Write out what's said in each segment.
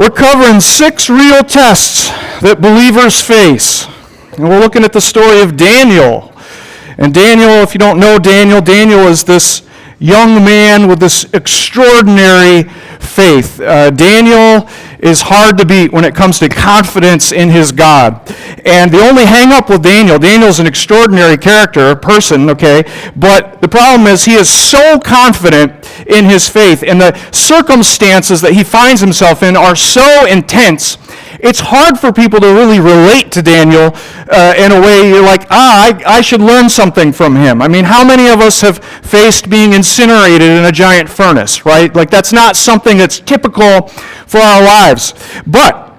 We're covering 6 real tests that believers face. And we're looking at the story of Daniel. And Daniel, if you don't know Daniel, Daniel is this young man with this extraordinary faith. Daniel is hard to beat when it comes to confidence in his God. And the only hang-up with Daniel's an extraordinary character, a person, okay? But the problem is he is so confident in his faith, and the circumstances that he finds himself in are so intense, it's hard for people to really relate to Daniel in a way you're like, I should learn something from him. I mean, how many of us have faced being incinerated in a giant furnace, right? Like, that's not something that's typical for our lives. But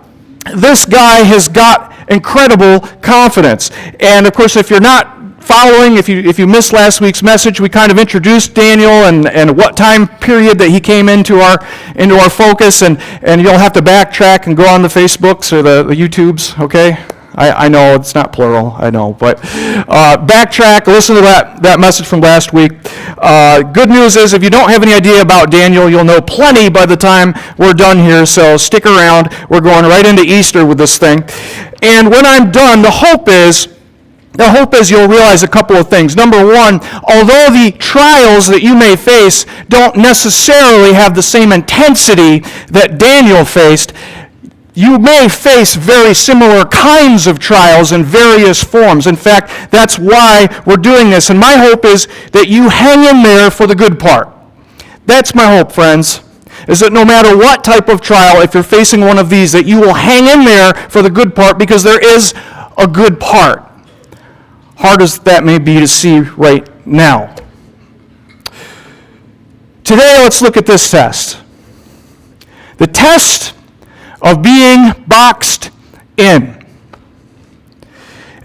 this guy has got incredible confidence. And, of course, if you're not following, if you missed last week's message, we kind of introduced Daniel and what time period that he came into our focus, and you'll have to backtrack and go on the Facebooks or the YouTubes, okay? I know it's not plural, I know, but backtrack, listen to that message from last week. Good news is, if you don't have any idea about Daniel, you'll know plenty by the time we're done here, so stick around. We're going right into Easter with this thing. And when I'm done, the hope is you'll realize a couple of things. Number one, although the trials that you may face don't necessarily have the same intensity that Daniel faced, you may face very similar kinds of trials in various forms. In fact, that's why we're doing this. And my hope is that you hang in there for the good part. That's my hope, friends, is that no matter what type of trial, if you're facing one of these, that you will hang in there for the good part, because there is a good part. Hard as that may be to see right now. Today, let's look at this test. The test of being boxed in.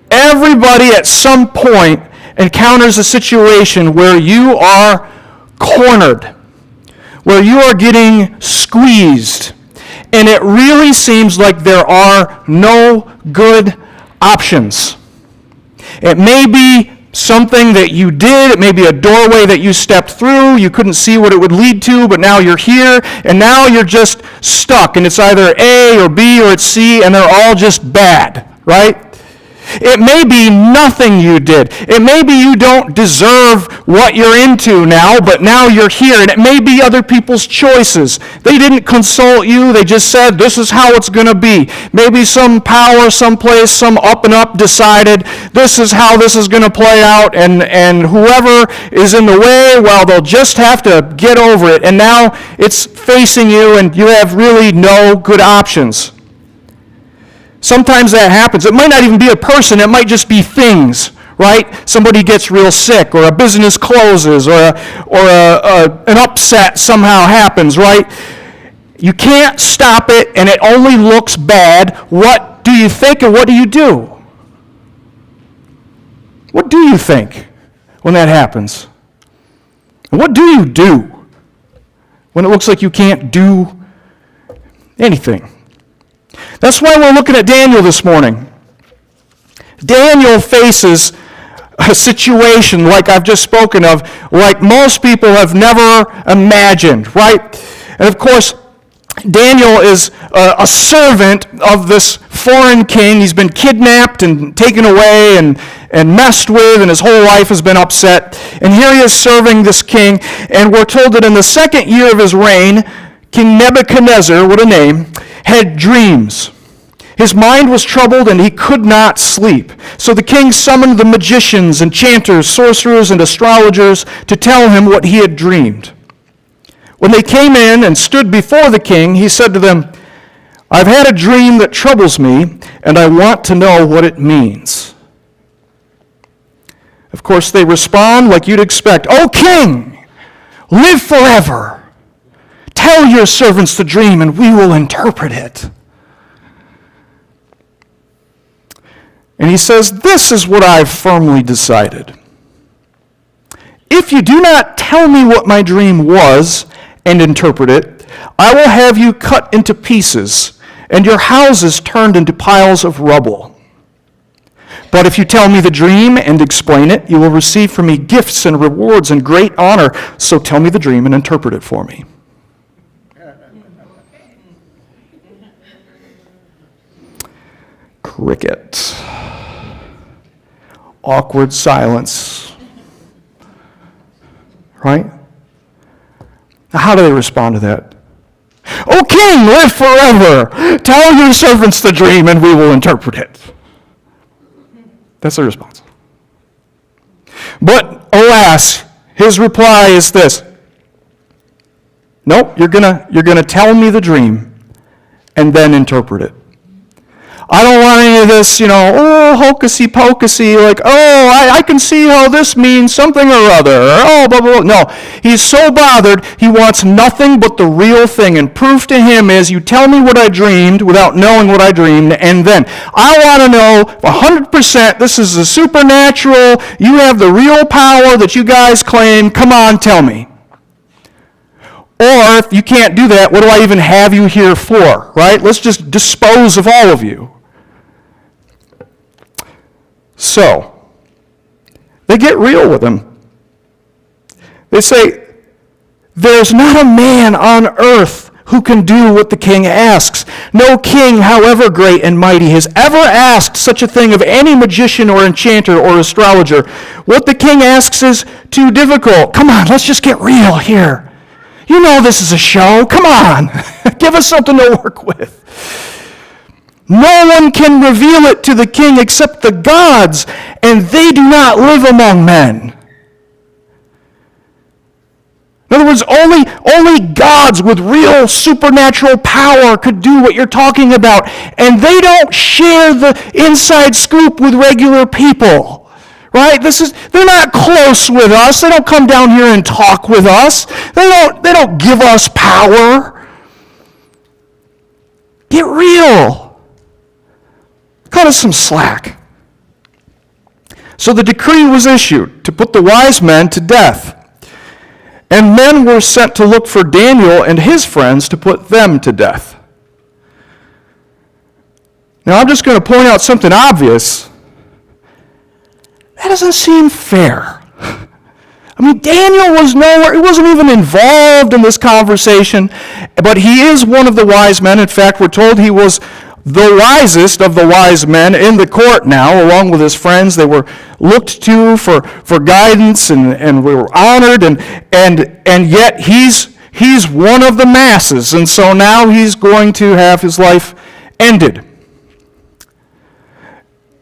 Everybody at some point encounters a situation where you are cornered, where you are getting squeezed, and it really seems like there are no good options. It may be something that you did, it may be a doorway that you stepped through, you couldn't see what it would lead to, but now you're here, and now you're just stuck, and it's either A or B or it's C, and they're all just bad, right? It may be nothing you did. It may be you don't deserve what you're into now, but now you're here. And it may be other people's choices. They didn't consult you. They just said, this is how it's going to be. Maybe some power, someplace, some up and up decided, this is how this is going to play out. And whoever is in the way, well, they'll just have to get over it. And now it's facing you, and you have really no good options. Sometimes that happens. It might not even be a person. It might just be things, right? Somebody gets real sick, or a business closes, or an upset somehow happens, right? You can't stop it, and it only looks bad. What do you think, and what do you do? What do you think when that happens? And what do you do when it looks like you can't do anything? That's why we're looking at Daniel this morning. Daniel faces a situation like I've just spoken of, like most people have never imagined, right? And of course, Daniel is a servant of this foreign king. He's been kidnapped and taken away and messed with, and his whole life has been upset. And here he is serving this king, and we're told that in the 2nd year of his reign, King Nebuchadnezzar, what a name, had dreams. His mind was troubled, and he could not sleep. So the king summoned the magicians, enchanters, sorcerers, and astrologers to tell him what he had dreamed. When they came in and stood before the king, he said to them, I've had a dream that troubles me, and I want to know what it means. Of course, they respond like you'd expect, O king, live forever. Tell your servants the dream, and we will interpret it. And he says, this is what I've firmly decided. If you do not tell me what my dream was and interpret it, I will have you cut into pieces and your houses turned into piles of rubble. But if you tell me the dream and explain it, you will receive from me gifts and rewards and great honor. So tell me the dream and interpret it for me. Cricket. Awkward silence. Right? Now, how do they respond to that? O king, live forever. Tell your servants the dream and we will interpret it. That's their response. But alas, his reply is this. Nope, you're gonna tell me the dream and then interpret it. I don't want any of this, hocusy pocusy, like, I can see how this means something or other, or blah, blah, blah. No, he's so bothered, he wants nothing but the real thing, and proof to him is, you tell me what I dreamed without knowing what I dreamed, and then I want to know 100%, this is the supernatural, you have the real power that you guys claim, come on, tell me. Or, if you can't do that, what do I even have you here for, right? Let's just dispose of all of you. So, they get real with him. They say, there's not a man on earth who can do what the king asks. No king, however great and mighty, has ever asked such a thing of any magician or enchanter or astrologer. What the king asks is too difficult. Come on, let's just get real here. You know this is a show. Come on. Give us something to work with. No one can reveal it to the king except the gods, and they do not live among men. In other words, only gods with real supernatural power could do what you're talking about, and they don't share the inside scoop with regular people. Right? They're not close with us. They don't come down here and talk with us. They don't give us power. Get real. Cut us some slack. So the decree was issued to put the wise men to death. And men were sent to look for Daniel and his friends to put them to death. Now I'm just going to point out something obvious. That doesn't seem fair. I mean, Daniel was nowhere, he wasn't even involved in this conversation, but he is one of the wise men. In fact, we're told he was the wisest of the wise men in the court now, along with his friends. They were looked to for guidance and we were honored, and yet he's one of the masses, and so now he's going to have his life ended.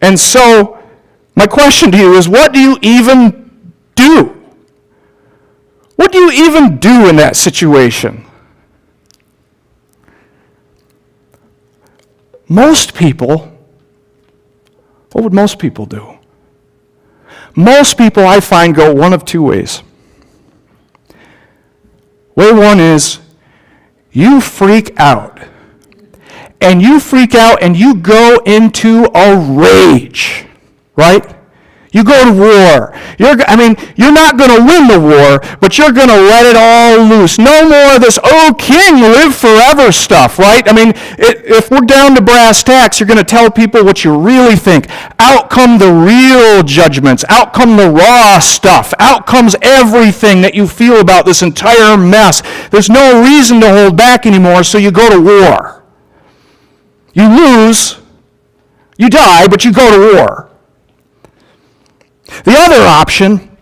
And so, my question to you is, what do you even do? What do you even do in that situation? Most people, what would most people do? Most people, I find, go one of two ways. Way one is, you freak out. And you freak out and you go into a rage, right? You go to war. You're not going to win the war, but you're going to let it all loose. No more of this, oh, king, live forever stuff, right? I mean, if we're down to brass tacks, you're going to tell people what you really think. Out come the real judgments. Out come the raw stuff. Out comes everything that you feel about this entire mess. There's no reason to hold back anymore, so you go to war. You lose, you die, but you go to war. The other option,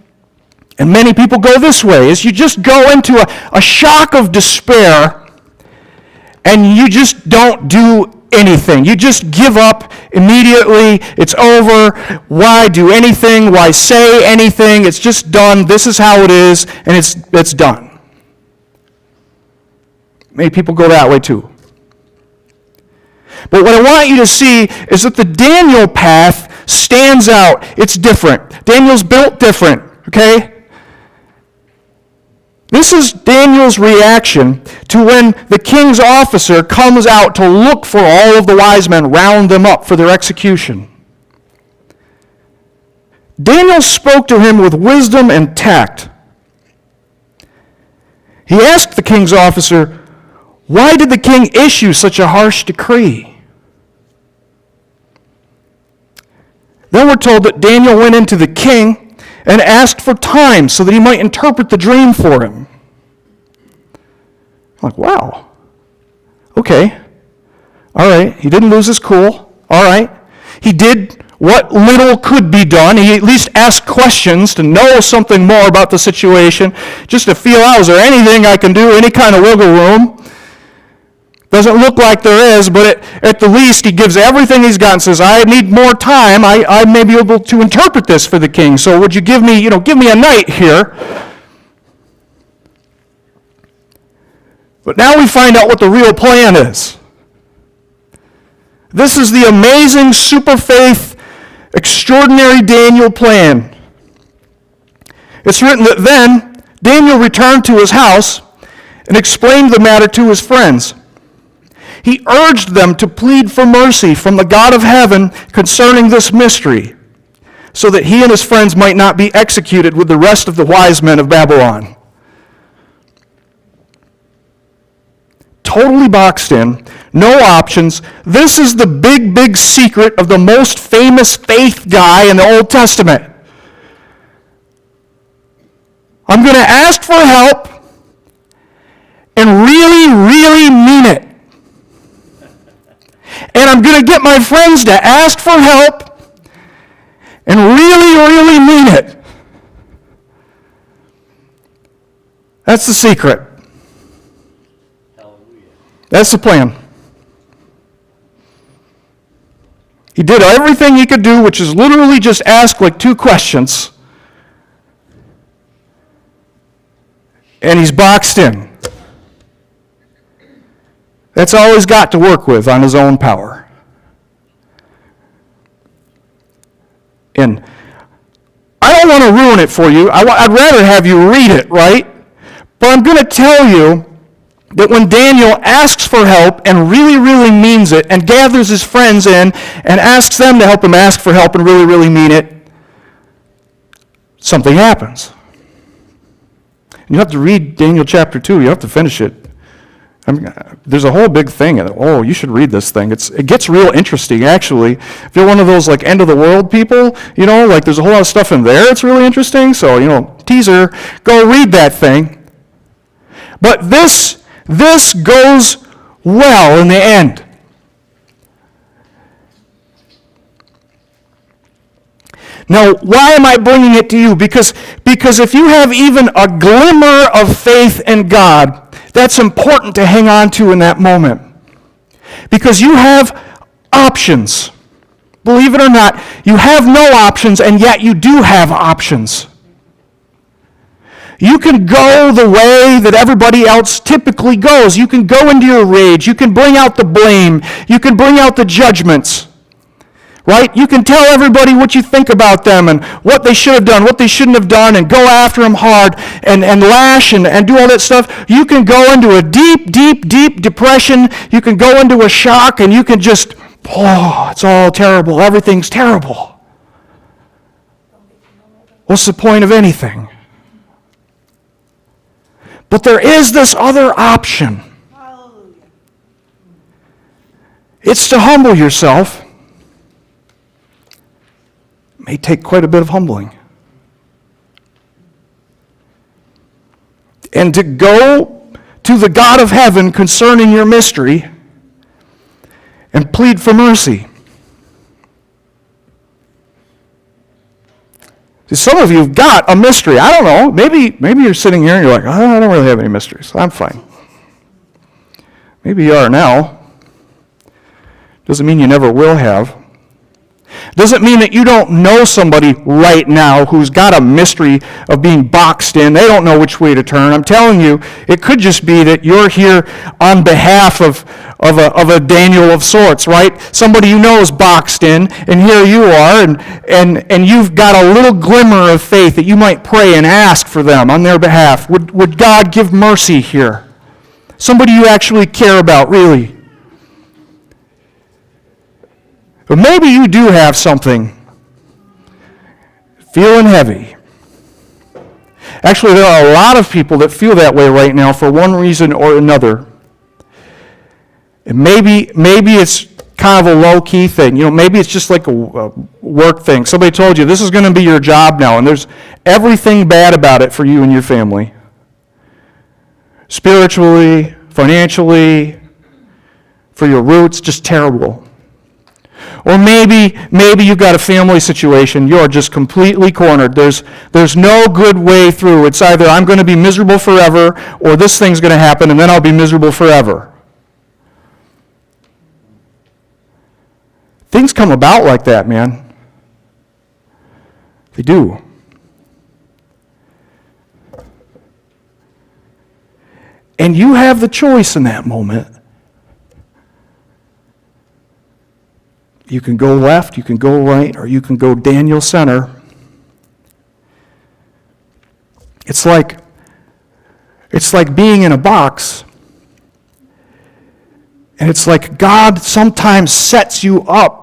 and many people go this way, is you just go into a shock of despair and you just don't do anything. You just give up immediately. It's over. Why do anything? Why say anything? It's just done. This is how it is, and it's done. Many people go that way too. But what I want you to see is that the Daniel path stands out. It's different. Daniel's built different, okay? This is Daniel's reaction to when the king's officer comes out to look for all of the wise men, round them up for their execution. Daniel spoke to him with wisdom and tact. He asked the king's officer, why did the king issue such a harsh decree? Then we're told that Daniel went into the king and asked for time so that he might interpret the dream for him. I'm like, wow. Okay. All right. He didn't lose his cool. All right. He did what little could be done. He at least asked questions to know something more about the situation, just to feel out, is there anything I can do, any kind of wiggle room? Doesn't look like there is, but at the least he gives everything he's got and says, I need more time. I may be able to interpret this for the king. So would you give me a night here? But now we find out what the real plan is. This is the amazing super faith, extraordinary Daniel plan. It's written that then Daniel returned to his house and explained the matter to his friends. He urged them to plead for mercy from the God of heaven concerning this mystery, so that he and his friends might not be executed with the rest of the wise men of Babylon. Totally boxed in, no options. This is the big, big secret of the most famous faith guy in the Old Testament. I'm going to ask for help and really, really mean it. And I'm going to get my friends to ask for help and really, really mean it. That's the secret. That's the plan. He did everything he could do, which is literally just ask like 2 questions. And he's boxed in. That's all he's got to work with on his own power. And I don't want to ruin it for you. I'd rather have you read it, right? But I'm going to tell you that when Daniel asks for help and really, really means it and gathers his friends in and asks them to help him ask for help and really, really mean it, something happens. And you have to read Daniel chapter 2. You have to finish it. There's a whole big thing. Oh, you should read this thing. It gets real interesting, actually. If you're one of those like end of the world people, like there's a whole lot of stuff in there. It's really interesting. So, teaser, go read that thing. But this goes well in the end. Now, why am I bringing it to you? Because if you have even a glimmer of faith in God, that's important to hang on to in that moment. Because you have options. Believe it or not, you have no options, and yet you do have options. You can go the way that everybody else typically goes. You can go into your rage. You can bring out the blame. You can bring out the judgments. Right? You can tell everybody what you think about them and what they should have done, what they shouldn't have done, and go after them hard and lash and do all that stuff. You can go into a deep, deep, deep depression. You can go into a shock, and you can just, it's all terrible. Everything's terrible. What's the point of anything? But there is this other option. It's to humble yourself. May take quite a bit of humbling. And to go to the God of heaven concerning your mystery and plead for mercy. See, some of you have got a mystery. I don't know. Maybe you're sitting here and you're like, I don't really have any mysteries. I'm fine. Maybe you are now. Doesn't mean you never will have. Doesn't mean that you don't know somebody right now who's got a mystery of being boxed in. They don't know which way to turn. I'm telling you, it could just be that you're here on behalf of a Daniel of sorts, right? Somebody you know is boxed in, and here you are, and you've got a little glimmer of faith that you might pray and ask for them on their behalf. Would God give mercy here? Somebody you actually care about, really. But maybe you do have something feeling heavy. Actually, there are a lot of people that feel that way right now for one reason or another. And maybe it's kind of a low-key thing. Maybe it's just like a work thing. Somebody told you, this is going to be your job now, and there's everything bad about it for you and your family. Spiritually, financially, for your roots, just terrible. Or maybe you've got a family situation. You're just completely cornered. There's no good way through. It's either I'm going to be miserable forever, or this thing's going to happen, and then I'll be miserable forever. Things come about like that, man. They do. And you have the choice in that moment. You can go left, you can go right, or you can go Daniel center. It's like being in a box. And it's like God sometimes sets you up.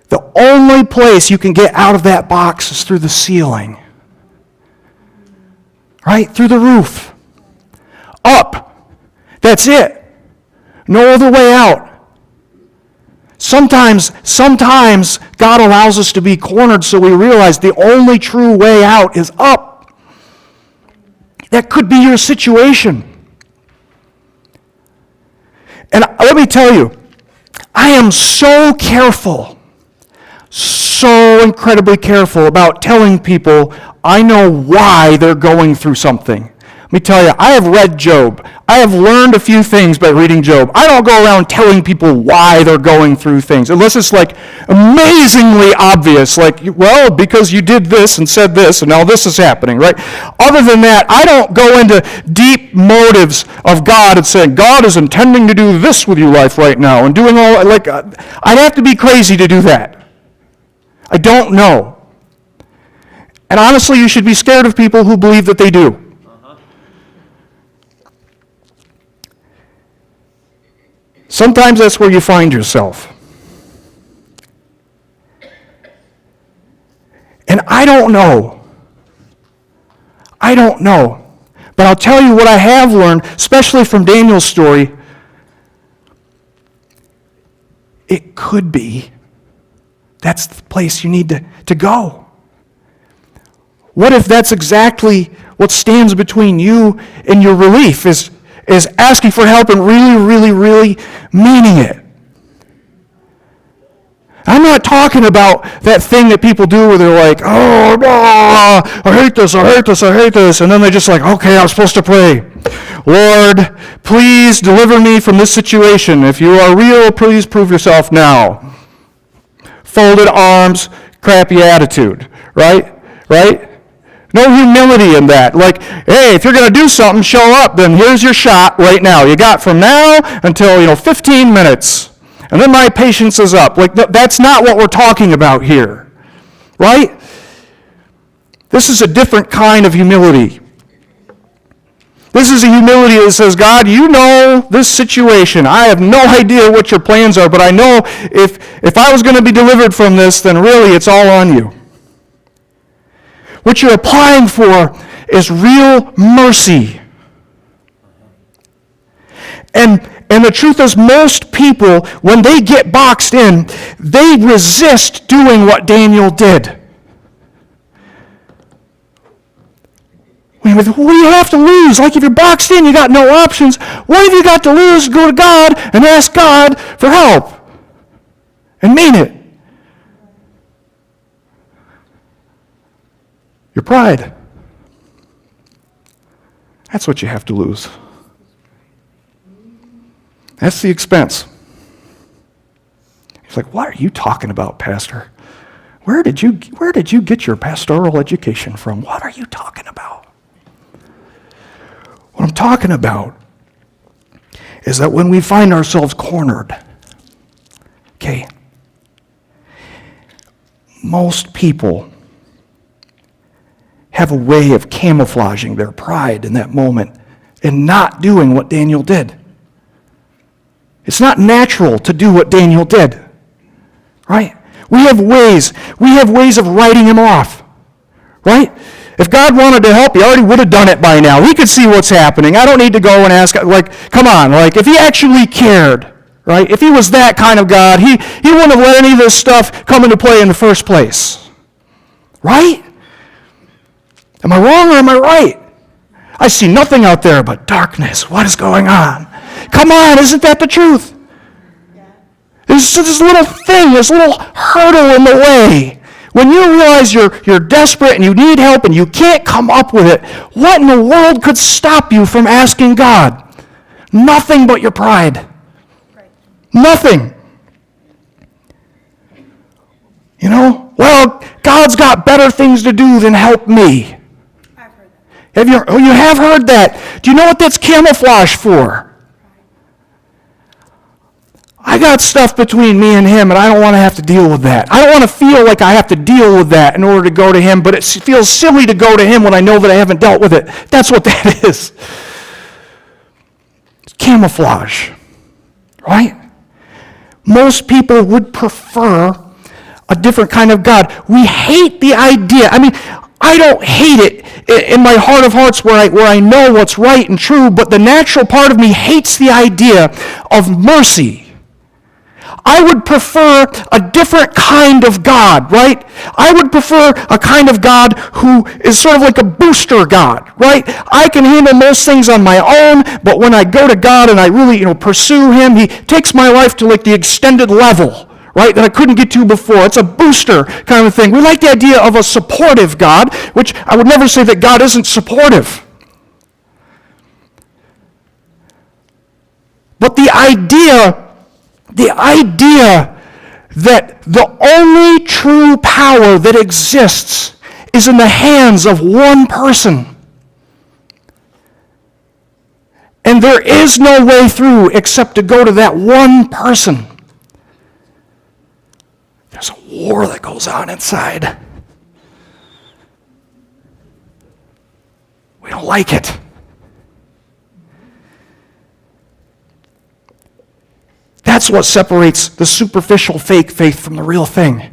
The only place you can get out of that box is through the ceiling. Right? Through the roof. Up. That's it. No other way out. Sometimes God allows us to be cornered so we realize the only true way out is up. That could be your situation. And let me tell you, I am so careful, so incredibly careful about telling people I know why they're going through something. Let me tell you, I have read Job. I have learned a few things by reading Job. I don't go around telling people why they're going through things, unless it's like amazingly obvious, like, well, because you did this and said this, and now this is happening, right? Other than that, I don't go into deep motives of God and saying, God is intending to do this with your life right now, and doing all, like, I'd have to be crazy to do that. I don't know. And honestly, you should be scared of people who believe that they do. Sometimes that's where you find yourself. And I don't know. But I'll tell you what I have learned, especially from Daniel's story. It could be that's the place you need to go. What if that's exactly what stands between you and your relief, is asking for help and really meaning it? I'm not talking about that thing that people do where they're like, oh, I hate this, and then they're just like, okay, I'm supposed to pray. Lord, please deliver me from this situation. If you are real, please prove yourself now. Folded arms, crappy attitude, right? No humility in that. Like, hey, if you're going to do something, show up, then here's your shot right now. You got from now until, 15 minutes. And then my patience is up. Like, that's not what we're talking about here. Right? This is a different kind of humility. This is a humility that says, God, you know this situation. I have no idea what your plans are, but I know if I was going to be delivered from this, then really it's all on you. What you're applying for is real mercy. And the truth is, most people, when they get boxed in, they resist doing what Daniel did. What do you have to lose? Like, if you're boxed in, you got no options. What have you got to lose? Go to God and ask God for help. And mean it. Your pride. That's what you have to lose. That's the expense. He's like, what are you talking about, Pastor? Where did you get your pastoral education from? What are you talking about? What I'm talking about is that when we find ourselves cornered, okay, most people have a way of camouflaging their pride in that moment and not doing what Daniel did. It's not natural to do what Daniel did, right? We have ways of writing him off, right? If God wanted to help, he already would have done it by now. He could see what's happening. I don't need to go and ask, like, come on, like, if he actually cared, right? If he was that kind of God, he wouldn't have let any of this stuff come into play in the first place, right? Am I wrong or am I right? I see nothing out there but darkness. What is going on? Come on, isn't that the truth? There's this little thing, this little hurdle in the way. When you realize you're desperate and you need help and you can't come up with it, what in the world could stop you from asking God? Nothing but your pride. Nothing. You know, well, God's got better things to do than help me. I've heard that. You have heard that. Do you know what that's camouflage for? I got stuff between me and him, and I don't want to have to deal with that. I don't want to feel like I have to deal with that in order to go to him, but it feels silly to go to him when I know that I haven't dealt with it. That's what that is. It's camouflage, right? Most people would prefer a different kind of God. We hate the idea. I mean, I don't hate it in my heart of hearts where I know what's right and true, but the natural part of me hates the idea of mercy. I would prefer a different kind of God, right? I would prefer a kind of God who is sort of like a booster God, right? I can handle most things on my own, but when I go to God and I really, pursue him, he takes my life to like the extended level, right, that I couldn't get to before. It's a booster kind of thing. We like the idea of a supportive God, which I would never say that God isn't supportive. But the idea that the only true power that exists is in the hands of one person, and there is no way through except to go to that one person. There's a war that goes on inside. We don't like it. That's what separates the superficial fake faith from the real thing.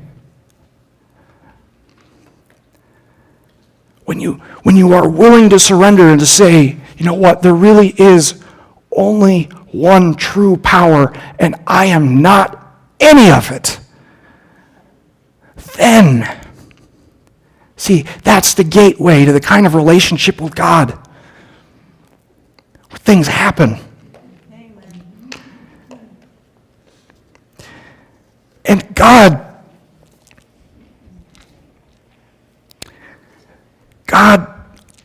When you are willing to surrender and to say, you know what, there really is only one true power, and I am not any of it, then, see, that's the gateway to the kind of relationship with God where things happen. And God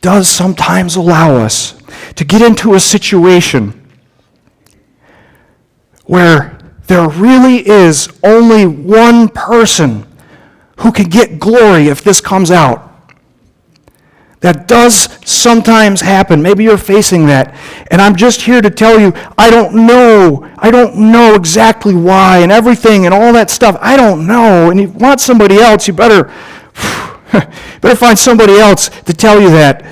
does sometimes allow us to get into a situation where there really is only one person who can get glory if this comes out. That does sometimes happen. Maybe you're facing that. And I'm just here to tell you, I don't know exactly why and everything and all that stuff. I don't know. And you want somebody else, you better find somebody else to tell you that.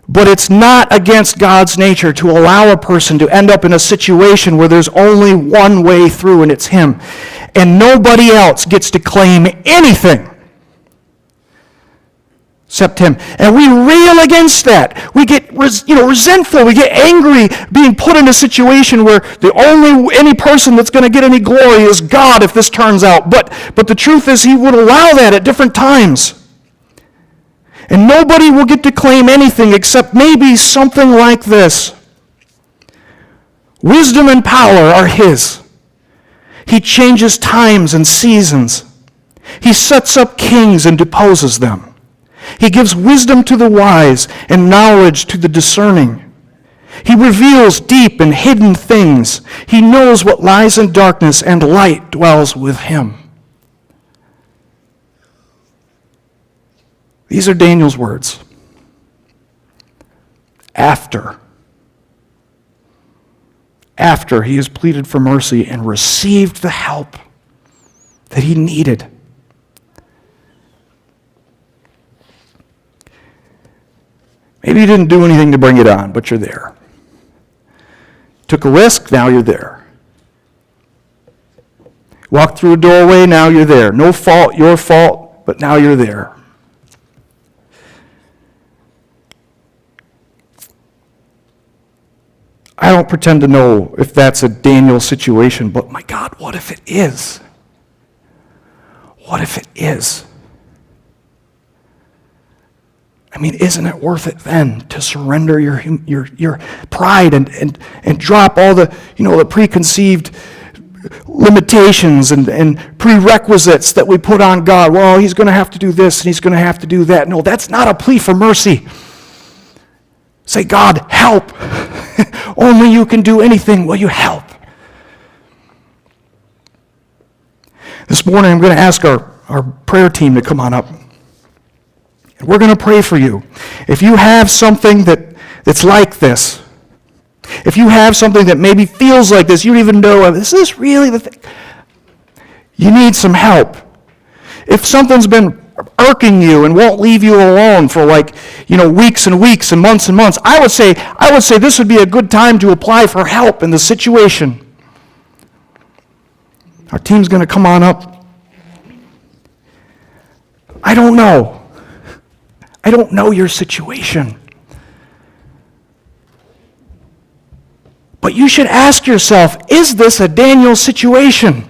But it's not against God's nature to allow a person to end up in a situation where there's only one way through, and it's him. And nobody else gets to claim anything except him. And we rail against that. We get resentful. We get angry being put in a situation where any person that's going to get any glory is God if this turns out. But the truth is he would allow that at different times. And nobody will get to claim anything except maybe something like this. Wisdom and power are his. He changes times and seasons. He sets up kings and deposes them. He gives wisdom to the wise and knowledge to the discerning. He reveals deep and hidden things. He knows what lies in darkness, and light dwells with him. These are Daniel's words. After he has pleaded for mercy and received the help that he needed. Maybe you didn't do anything to bring it on, but you're there. Took a risk, now you're there. Walked through a doorway, now you're there. No fault, your fault, but now you're there. I don't pretend to know if that's a Daniel situation, but my God, what if it is? What if it is? I mean, isn't it worth it then to surrender your pride and drop all the preconceived limitations and prerequisites that we put on God. Well, he's going to have to do this and he's going to have to do that. No, that's not a plea for mercy. Say, God, help. Only you can do anything. Will you help? This morning I'm going to ask our prayer team to come on up. And we're going to pray for you. If you have something that's like this, if you have something that maybe feels like this, you don't even know, is this really the thing? You need some help. If something's been irking you and won't leave you alone for weeks and weeks and months, I would say this would be a good time to apply for help in the situation. Our team's going to come on up. I don't know. I don't know your situation. But you should ask yourself, is this a Daniel situation?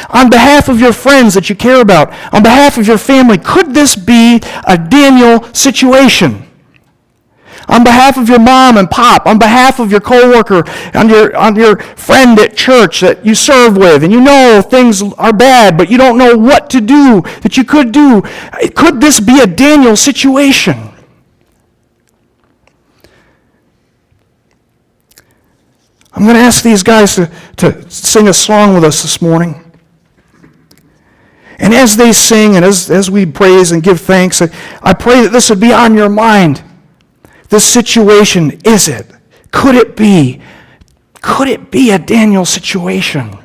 On behalf of your friends that you care about, on behalf of your family, could this be a Daniel situation? On behalf of your mom and pop, on behalf of your coworker, on your friend at church that you serve with, and you know things are bad, but you don't know what to do that you could do. Could this be a Daniel situation? I'm going to ask these guys to sing a song with us this morning. And as they sing and as we praise and give thanks, I pray that this would be on your mind. This situation, is it? Could it be? Could it be a Daniel situation?